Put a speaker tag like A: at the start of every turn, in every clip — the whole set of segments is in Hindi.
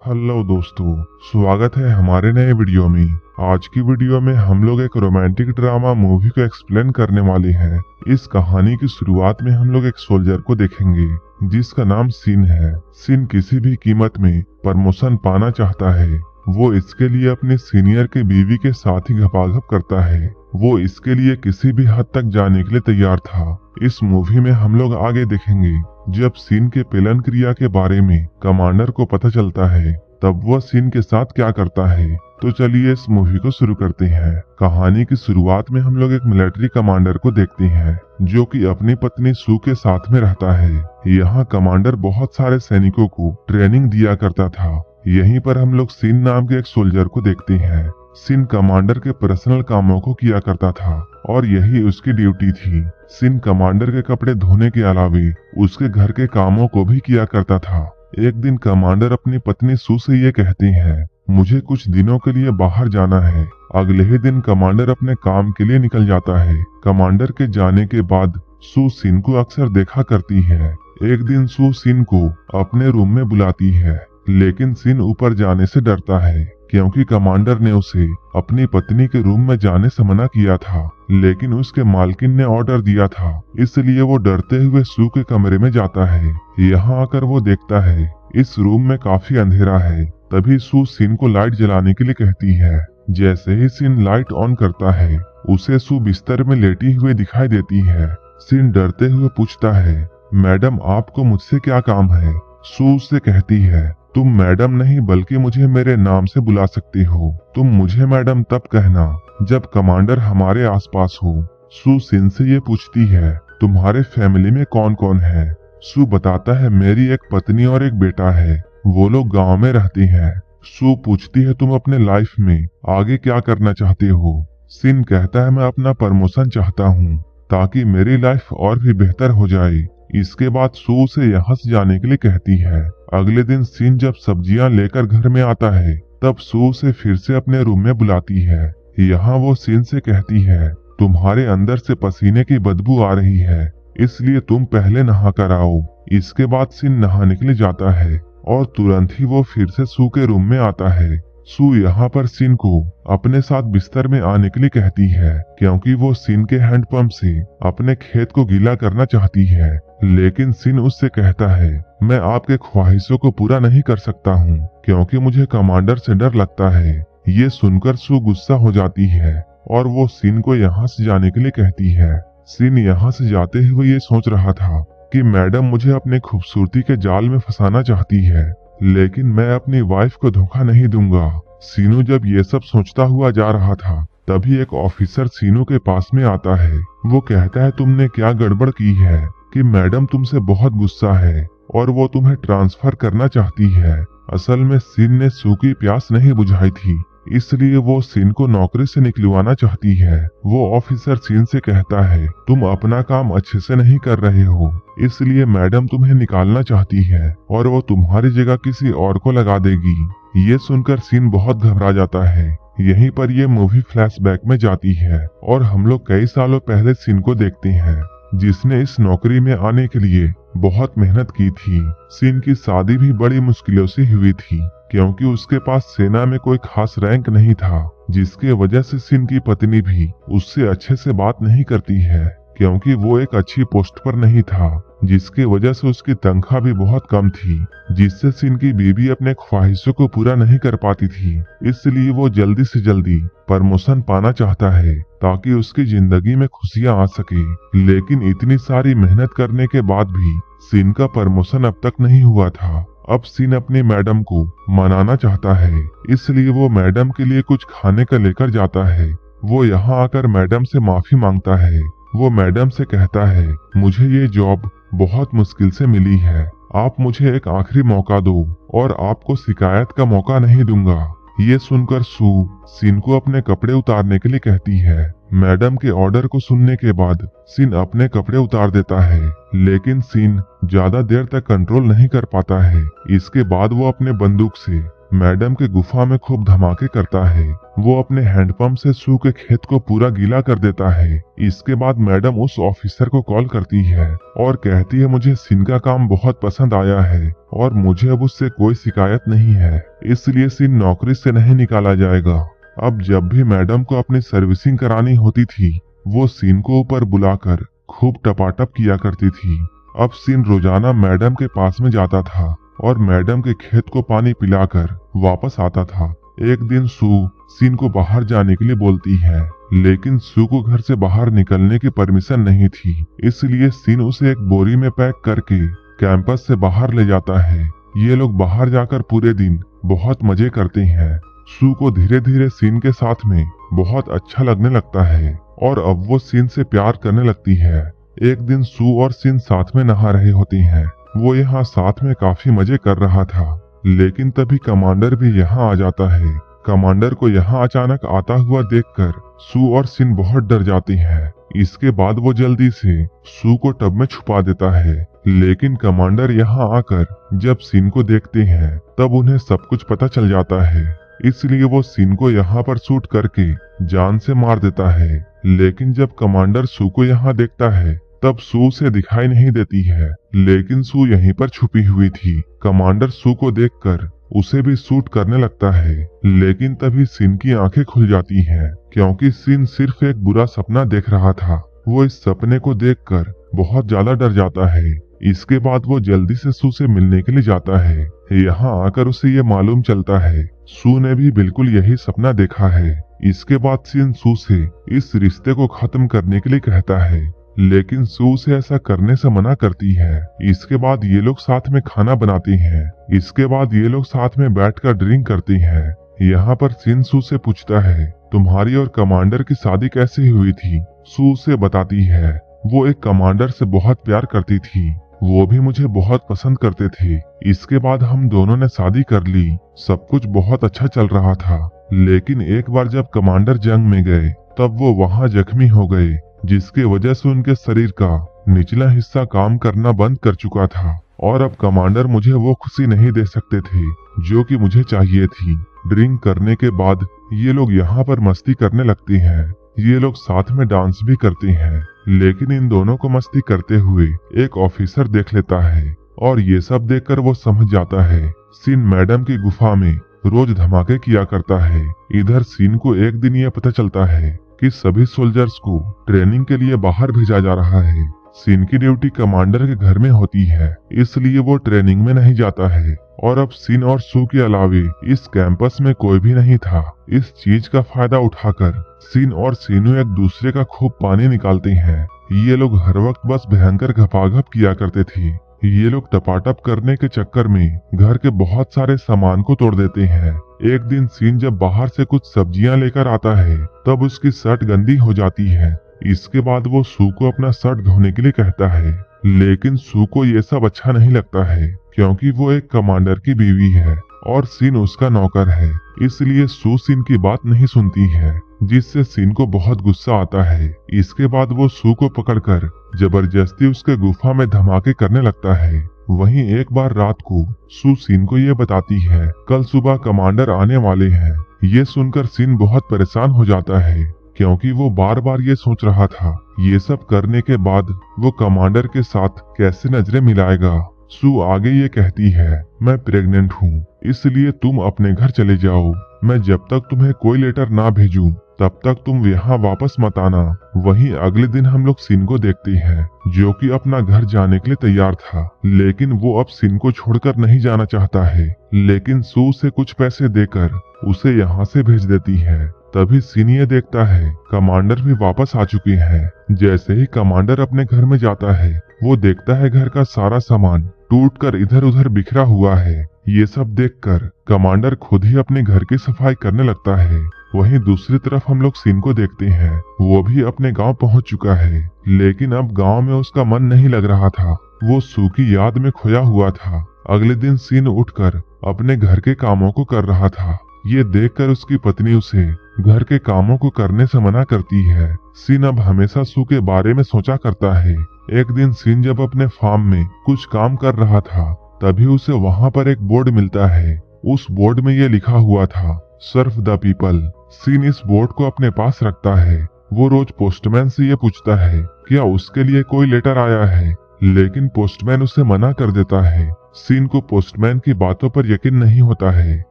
A: हेलो दोस्तों, स्वागत है हमारे नए वीडियो में। आज की वीडियो में हम लोग एक रोमांटिक ड्रामा मूवी को एक्सप्लेन करने वाले हैं। इस कहानी की शुरुआत में हम लोग एक सोल्जर को देखेंगे जिसका नाम सिन है। सिन किसी भी कीमत में प्रमोशन पाना चाहता है। वो इसके लिए अपने सीनियर के बीवी के साथ ही घपाघप करता है। वो इसके लिए किसी भी हद तक जाने के लिए तैयार था। इस मूवी में हम लोग आगे देखेंगे जब सिन के पेलन क्रिया के बारे में कमांडर को पता चलता है तब वह सिन के साथ क्या करता है। तो चलिए इस मूवी को शुरू करते हैं। कहानी की शुरुआत में हम लोग एक मिलिट्री कमांडर को देखते हैं जो कि अपनी पत्नी सू के साथ में रहता है। यहाँ कमांडर बहुत सारे सैनिकों को ट्रेनिंग दिया करता था। यहीं पर हम लोग सिन नाम के एक सोल्जर को देखते हैं। सिन कमांडर के पर्सनल कामों को किया करता था और यही उसकी ड्यूटी थी। सिन कमांडर के कपड़े धोने के अलावे उसके घर के कामों को भी किया करता था। एक दिन कमांडर अपनी पत्नी सू से ये कहते हैं, मुझे कुछ दिनों के लिए बाहर जाना है। अगले ही दिन कमांडर अपने काम के लिए निकल जाता है। कमांडर के जाने के बाद सू सिन को अक्सर देखा करती है। एक दिन सू सिन को अपने रूम में बुलाती है, लेकिन सिन ऊपर जाने से डरता है क्योंकि कमांडर ने उसे अपनी पत्नी के रूम में जाने से मना किया था, लेकिन उसके मालकिन ने ऑर्डर दिया था, इसलिए वो डरते हुए सू के कमरे में जाता है। यहाँ आकर वो देखता है इस रूम में काफी अंधेरा है। तभी सू सिन को लाइट जलाने के लिए कहती है। जैसे ही सिन लाइट ऑन करता है उसे सू बिस्तर में लेटी हुई दिखाई देती है। सिन डरते हुए पूछता है, मैडम आपको मुझसे क्या काम है? सू उससे कहती है, तुम मैडम नहीं बल्कि मुझे मेरे नाम से बुला सकती हो। तुम मुझे मैडम तब कहना जब कमांडर हमारे आसपास हो। सू सिन से ये पूछती है, तुम्हारे फैमिली में कौन कौन है? सू बताता है, मेरी एक पत्नी और एक बेटा है, वो लोग गांव में रहते हैं। सू पूछती है, तुम अपने लाइफ में आगे क्या करना चाहते हो? सिन कहता है, मैं अपना प्रमोशन चाहता हूँ ताकि मेरी लाइफ और भी बेहतर हो जाए। इसके बाद सू से यहाँ से जाने के लिए कहती है। अगले दिन सिन जब सब्जियां लेकर घर में आता है तब सू से फिर से अपने रूम में बुलाती है। यहाँ वो सिन से कहती है, तुम्हारे अंदर से पसीने की बदबू आ रही है, इसलिए तुम पहले नहा कर आओ। इसके बाद सिन नहाने के लिए जाता है और तुरंत ही वो फिर से सू के रूम में आता है। सू यहाँ पर सिन को अपने साथ बिस्तर में आने के लिए कहती है क्योंकि वो सिन के हैंडपंप से अपने खेत को गीला करना चाहती है, लेकिन सिन उससे कहता है, मैं आपके ख्वाहिशों को पूरा नहीं कर सकता हूँ क्योंकि मुझे कमांडर से डर लगता है। ये सुनकर सू गुस्सा हो जाती है और वो सिन को यहाँ से जाने के लिए कहती है। सिन यहाँ से जाते हुए ये सोच रहा था कि मैडम मुझे अपने खूबसूरती के जाल में फंसाना चाहती है, लेकिन मैं अपनी वाइफ को धोखा नहीं दूंगा। सीनू जब ये सब सोचता हुआ जा रहा था तभी एक ऑफिसर सीनू के पास में आता है। वो कहता है, तुमने क्या गड़बड़ की है कि मैडम तुमसे बहुत गुस्सा है और वो तुम्हें ट्रांसफर करना चाहती है। असल में सिन ने सू की प्यास नहीं बुझाई थी, इसलिए वो सिन को नौकरी से निकलवाना चाहती है। वो ऑफिसर सिन से कहता है, तुम अपना काम अच्छे से नहीं कर रहे हो, इसलिए मैडम तुम्हें निकालना चाहती है और वो तुम्हारी जगह किसी और को लगा देगी। ये सुनकर सिन बहुत घबरा जाता है। यहीं पर ये मूवी फ्लैशबैक में जाती है और हम लोग कई सालों पहले सिन को देखते हैं जिसने इस नौकरी में आने के लिए बहुत मेहनत की थी। सिन की शादी भी बड़ी मुश्किलों से हुई थी क्योंकि उसके पास सेना में कोई खास रैंक नहीं था, जिसके वजह से सिन की पत्नी भी उससे अच्छे से बात नहीं करती है क्योंकि वो एक अच्छी पोस्ट पर नहीं था, जिसके वजह से उसकी तनख्वाह भी बहुत कम थी, जिससे सिन की बीवी अपने ख्वाहिशों को पूरा नहीं कर पाती थी। इसलिए वो जल्दी से जल्दी प्रमोशन पाना चाहता है ताकि उसकी जिंदगी में खुशियां आ सके। लेकिन इतनी सारी मेहनत करने के बाद भी सिन का प्रमोशन अब तक नहीं हुआ था। अब सिन अपनी मैडम को मनाना चाहता है, इसलिए वो मैडम के लिए कुछ खाने का लेकर जाता है। वो यहाँ आकर मैडम से माफी मांगता है। वो मैडम से कहता है, मुझे ये जॉब बहुत मुश्किल से मिली है, आप मुझे एक आखिरी मौका दो और आपको शिकायत का मौका नहीं दूंगा। ये सुनकर सू सिन को अपने कपड़े उतारने के लिए कहती है। मैडम के ऑर्डर को सुनने के बाद सिन अपने कपड़े उतार देता है, लेकिन सिन ज्यादा देर तक कंट्रोल नहीं कर पाता है। इसके बाद वो अपने बंदूक से मैडम के गुफा में खूब धमाके करता है। वो अपने हैंडपंप से सू के खेत को पूरा गीला कर देता है। इसके बाद मैडम उस ऑफिसर को कॉल करती है और कहती है मुझे सिन का काम बहुत पसंद आया है और मुझे अब उससे कोई शिकायत नहीं है, इसलिए सिन नौकरी से नहीं निकाला जाएगा। अब जब भी मैडम को अपनी सर्विसिंग करानी होती थी, वो सिन को ऊपर बुलाकर खूब टपाटप किया करती थी। अब सिन रोजाना मैडम के पास में जाता था और मैडम के खेत को पानी पिलाकर वापस आता था। एक दिन सू सिन को बाहर जाने के लिए बोलती है, लेकिन सू को घर से बाहर निकलने की परमिशन नहीं थी, इसलिए सिन उसे एक बोरी में पैक करके कैंपस से बाहर ले जाता है। ये लोग बाहर जाकर पूरे दिन बहुत मजे करते हैं। सू को धीरे धीरे सिन के साथ में बहुत अच्छा लगने लगता है और अब वो सिन से प्यार करने लगती है। एक दिन सू और सिन साथ में नहा रहे होते हैं। वो यहाँ साथ में काफी मजे कर रहा था, लेकिन तभी कमांडर भी यहाँ आ जाता है। कमांडर को यहाँ अचानक आता हुआ देखकर सू और सिन बहुत डर जाती हैं। इसके बाद वो जल्दी से सू को टब में छुपा देता है, लेकिन कमांडर यहाँ आकर जब सिन को देखते हैं तब उन्हें सब कुछ पता चल जाता है, इसलिए वो सिन को यहाँ पर शूट करके जान से मार देता है। लेकिन जब कमांडर सू को यहाँ देखता है तब सू उसे दिखाई नहीं देती है, लेकिन सू यहीं पर छुपी हुई थी। कमांडर सू को देखकर उसे भी शूट करने लगता है, लेकिन तभी सिन की आंखें खुल जाती हैं, क्योंकि सिन सिर्फ एक बुरा सपना देख रहा था। वो इस सपने को देखकर बहुत ज्यादा डर जाता है। इसके बाद वो जल्दी से सू से मिलने के लिए जाता है। यहाँ आकर उसे ये मालूम चलता है सू ने भी बिल्कुल यही सपना देखा है। इसके बाद सिन सू से इस रिश्ते को खत्म करने के लिए कहता है, लेकिन सू से ऐसा करने से मना करती है। इसके बाद ये लोग साथ में खाना बनाते हैं। इसके बाद ये लोग साथ में बैठकर ड्रिंक करते हैं। यहाँ पर सिन सू से पूछता है तुम्हारी और कमांडर की शादी कैसे हुई थी। सू से बताती है वो एक कमांडर से बहुत प्यार करती थी, वो भी मुझे बहुत पसंद करते थे। इसके बाद हम दोनों ने शादी कर ली, सब कुछ बहुत अच्छा चल रहा था। लेकिन एक बार जब कमांडर जंग में गए तब वो वहाँ जख्मी हो गए, जिसके वजह से उनके शरीर का निचला हिस्सा काम करना बंद कर चुका था और अब कमांडर मुझे वो खुशी नहीं दे सकते थे जो कि मुझे चाहिए थी। ड्रिंक करने के बाद ये लोग यहाँ पर मस्ती करने लगते हैं। ये लोग साथ में डांस भी करते हैं, लेकिन इन दोनों को मस्ती करते हुए एक ऑफिसर देख लेता है और ये सब देखकर वो समझ जाता है सिन मैडम की गुफा में रोज धमाके किया करता है। इधर सिन को एक दिन ये पता चलता है कि सभी सोल्जर्स को ट्रेनिंग के लिए बाहर भेजा जा रहा है। सिन की ड्यूटी कमांडर के घर में होती है, इसलिए वो ट्रेनिंग में नहीं जाता है और अब सिन और सू के अलावे इस कैंपस में कोई भी नहीं था। इस चीज का फायदा उठाकर सिन और सीनू एक दूसरे का खूब पानी निकालते हैं। ये लोग हर वक्त बस भयंकर घपाघप किया करते थे। ये लोग टपाटप करने के चक्कर में घर के बहुत सारे सामान को तोड़ देते हैं। एक दिन सिन जब बाहर से कुछ सब्जियां लेकर आता है तब उसकी शर्ट गंदी हो जाती है। इसके बाद वो सू को अपना शर्ट धोने के लिए कहता है, लेकिन सू को ये सब अच्छा नहीं लगता है क्योंकि वो एक कमांडर की बीवी है और सिन उसका नौकर है, इसलिए सू सिन की बात नहीं सुनती है, जिससे सिन को बहुत गुस्सा आता है। इसके बाद वो सू को पकड़कर जबरदस्ती उसके गुफा में धमाके करने लगता है। वहीं एक बार रात को सू सिन को ये बताती है कल सुबह कमांडर आने वाले हैं। ये सुनकर सिन बहुत परेशान हो जाता है क्योंकि वो बार बार ये सोच रहा था ये सब करने के बाद वो कमांडर के साथ कैसे नजरें मिलाएगा। सू आगे ये कहती है मैं प्रेग्नेंट हूँ, इसलिए तुम अपने घर चले जाओ। मैं जब तक तुम्हें कोई लेटर ना भेजूं तब तक तुम यहाँ वापस मत आना। वहीं अगले दिन हम लोग सिन को देखते हैं जो कि अपना घर जाने के लिए तैयार था, लेकिन वो अब सिन को छोड़कर नहीं जाना चाहता है। लेकिन सू से कुछ पैसे देकर उसे यहाँ से भेज देती है। तभी सिन ये देखता है कमांडर भी वापस आ चुके हैं। जैसे ही कमांडर अपने घर में जाता है वो देखता है घर का सारा सामान टूटकर इधर उधर बिखरा हुआ है। ये सब देखकर कमांडर खुद ही अपने घर की सफाई करने लगता है। वहीं दूसरी तरफ हम लोग सिन को देखते हैं, वो भी अपने गांव पहुंच चुका है, लेकिन अब गांव में उसका मन नहीं लग रहा था। वो सू की याद में खोया हुआ था। अगले दिन सिन उठकर अपने घर के कामों को कर रहा था। ये देखकर उसकी पत्नी उसे घर के कामों को करने से मना करती है। सिन अब हमेशा सू के बारे में सोचा करता है। एक दिन सिन जब अपने फार्म में कुछ काम कर रहा था तभी उसे वहाँ पर एक बोर्ड मिलता है उस बोर्ड में ये लिखा हुआ था, सर्व द पीपल। सीन इस बोर्ड को अपने पास रखता है। वो रोज पोस्टमैन से ये पूछता है क्या उसके लिए कोई लेटर आया है, लेकिन पोस्टमैन उसे मना कर देता है। सीन को पोस्टमैन की बातों पर यकीन नहीं होता है,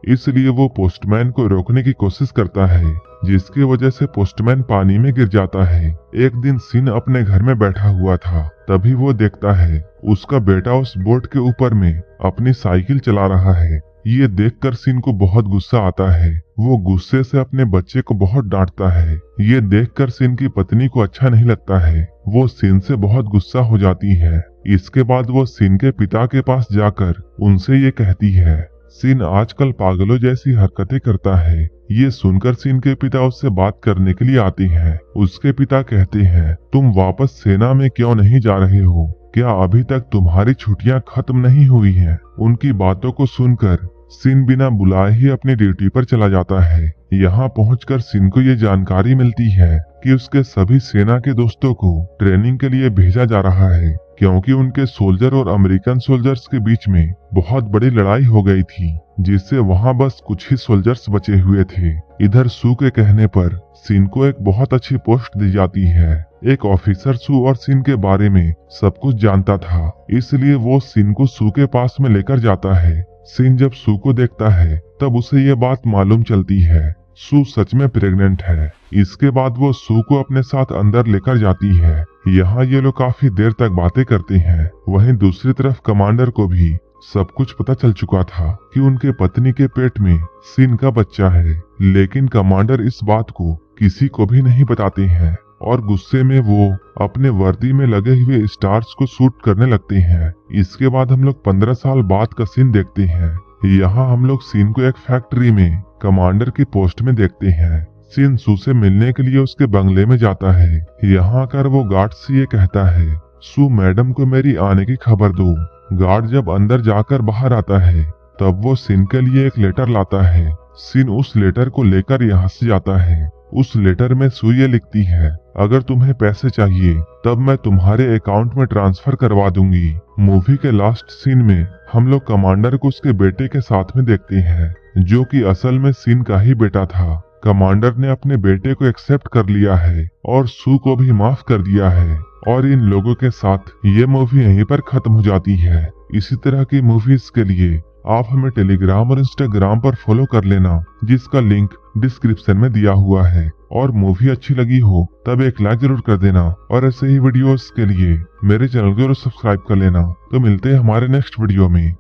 A: इसलिए वो पोस्टमैन को रोकने की कोशिश करता है, जिसकी वजह से पोस्टमैन पानी में गिर जाता है। एक दिन सीन अपने घर में बैठा हुआ था, तभी वो देखता है उसका बेटा उस बोर्ड के ऊपर में अपनी साइकिल चला रहा है। ये देखकर सीन को बहुत गुस्सा आता है। वो गुस्से से अपने बच्चे को बहुत डांटता है। ये देखकर सीन की पत्नी को अच्छा नहीं लगता है। वो सीन से बहुत गुस्सा हो जाती है। इसके बाद वो सीन के पिता के पास जाकर उनसे ये कहती है, सीन आजकल पागलों जैसी हरकतें करता है। ये सुनकर सीन के पिता उससे बात करने के लिए आते हैं। उसके पिता कहते हैं, तुम वापस सेना में क्यों नहीं जा रहे हो? क्या अभी तक तुम्हारी छुट्टियां खत्म नहीं हुई हैं? उनकी बातों को सुनकर सीन बिना बुलाए ही अपनी ड्यूटी पर चला जाता है। यहाँ पहुंचकर सीन को ये जानकारी मिलती है कि उसके सभी सेना के दोस्तों को ट्रेनिंग के लिए भेजा जा रहा है, क्योंकि उनके सोल्जर और अमेरिकन सोल्जर्स के बीच में बहुत बड़ी लड़ाई हो गई थी, जिससे वहाँ बस कुछ ही सोल्जर्स बचे हुए थे। इधर सू के कहने पर सीन को एक बहुत अच्छी पोस्ट दी जाती है। एक ऑफिसर सू और सीन के बारे में सब कुछ जानता था, इसलिए वो सीन को सू के पास में लेकर जाता है। सीन जब सू को देखता है तब उसे ये बात मालूम चलती है, सू सच में प्रेग्नेंट है। इसके बाद वो सू को अपने साथ अंदर लेकर जाती है। यहाँ ये लोग काफी देर तक बातें करते हैं। वहीं दूसरी तरफ कमांडर को भी सब कुछ पता चल चुका था कि उनके पत्नी के पेट में सीन का बच्चा है, लेकिन कमांडर इस बात को किसी को भी नहीं बताते हैं और गुस्से में वो अपने वर्दी में लगे हुए स्टार्स को शूट करने लगते हैं। इसके बाद हम लोग 15 साल बाद का सीन देखते हैं। यहाँ हम लोग सीन को एक फैक्ट्री में कमांडर की पोस्ट में देखते हैं। सीन सू से मिलने के लिए उसके बंगले में जाता है। यहाँ आकर वो गार्ड से ये कहता है, सू मैडम को मेरी आने की खबर दो। गार्ड जब अंदर जाकर बाहर आता है तब वो सीन के लिए एक लेटर लाता है। सीन उस लेटर को लेकर यहाँ से जाता है। उस लेटर में सू ये लिखती है, अगर तुम्हें पैसे चाहिए तब मैं तुम्हारे अकाउंट में ट्रांसफर करवा दूंगी। मूवी के लास्ट सीन में हम लोग कमांडर को उसके बेटे के साथ में देखते हैं, जो कि असल में सीन का ही बेटा था। कमांडर ने अपने बेटे को एक्सेप्ट कर लिया है और सू को भी माफ कर दिया है। और इन लोगों के साथ ये मूवी यहीं पर खत्म हो जाती है। इसी तरह की मूवीज के लिए आप हमें टेलीग्राम और इंस्टाग्राम पर फॉलो कर लेना, जिसका लिंक डिस्क्रिप्शन में दिया हुआ है। और मूवी अच्छी लगी हो तब एक लाइक जरूर कर देना और ऐसे ही वीडियोस के लिए मेरे चैनल को सब्सक्राइब कर लेना। तो मिलते हैं हमारे नेक्स्ट वीडियो में।